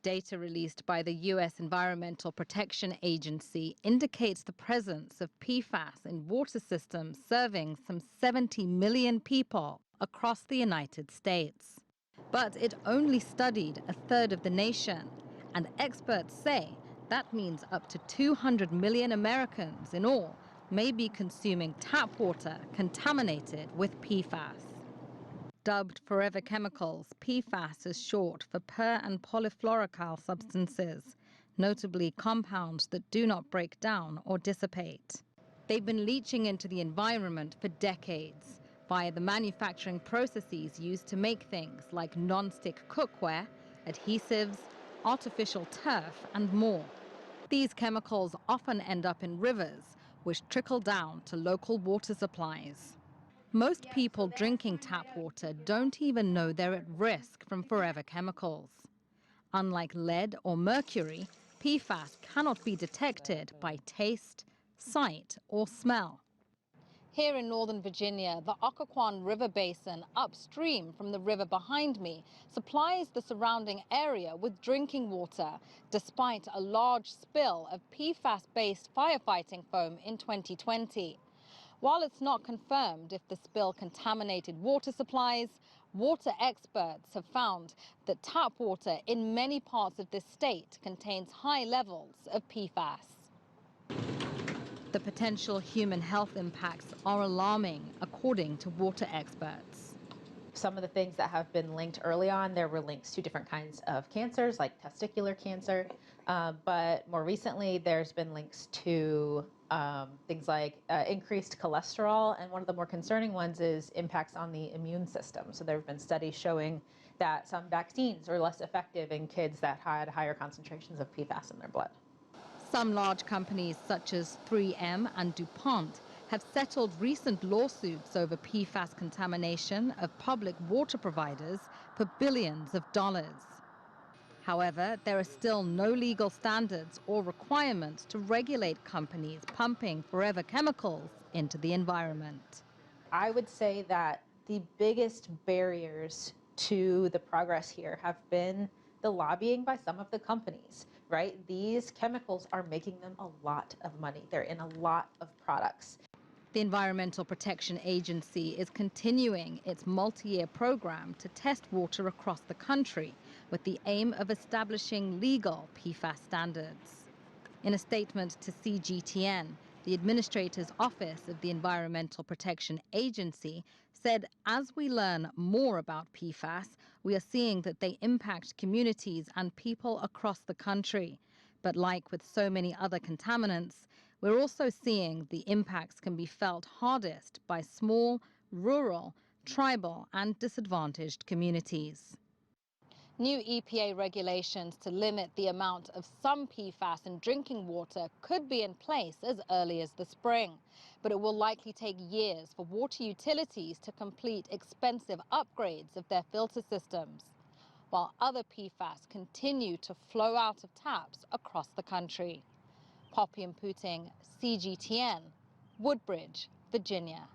data released by the U.S. Environmental Protection Agency indicates the presence of PFAS in water systems serving some 70 million people across the United States. But it only studied a third of the nation, and experts say that means up to 200 million Americans in all may be consuming tap water contaminated with PFAS. Dubbed forever chemicals, PFAS is short for per- and polyfluoroalkyl substances, notably compounds that do not break down or dissipate. They've been leaching into the environment for decades via the manufacturing processes used to make things like non-stick cookware, adhesives, artificial turf, and more. These chemicals often end up in rivers, which trickle down to local water supplies. Most people drinking tap water don't even know they're at risk from forever chemicals. Unlike lead or mercury, PFAS cannot be detected by taste, sight, or smell. Here in Northern Virginia, the Occoquan River Basin, upstream from the river behind me, supplies the surrounding area with drinking water, despite a large spill of PFAS-based firefighting foam in 2020. While it's not confirmed if the spill contaminated water supplies, water experts have found that tap water in many parts of this state contains high levels of PFAS. The potential human health impacts are alarming, according to water experts. Some of the things that have been linked early on, there were links to different kinds of cancers, like testicular cancer. But more recently, there's been links to things like increased cholesterol. And one of the more concerning ones is impacts on the immune system. So there have been studies showing that some vaccines are less effective in kids that had higher concentrations of PFAS in their blood. Some large companies such as 3M and DuPont have settled recent lawsuits over PFAS contamination of public water providers for billions of dollars. However, there are still no legal standards or requirements to regulate companies pumping forever chemicals into the environment. I would say that the biggest barriers to the progress here have been the lobbying by some of the companies, right? These chemicals are making them a lot of money. They're in a lot of products. The Environmental Protection Agency is continuing its multi-year program to test water across the country with the aim of establishing legal PFAS standards. In a statement to CGTN, the Administrator's Office of the Environmental Protection Agency said, as we learn more about PFAS, we are seeing that they impact communities and people across the country. But like with so many other contaminants, we're also seeing the impacts can be felt hardest by small, rural, tribal, and disadvantaged communities. New EPA regulations to limit the amount of some PFAS in drinking water could be in place as early as the spring, but it will likely take years for water utilities to complete expensive upgrades of their filter systems, while other PFAS continue to flow out of taps across the country. Poppy and Puting, CGTN, Woodbridge, Virginia.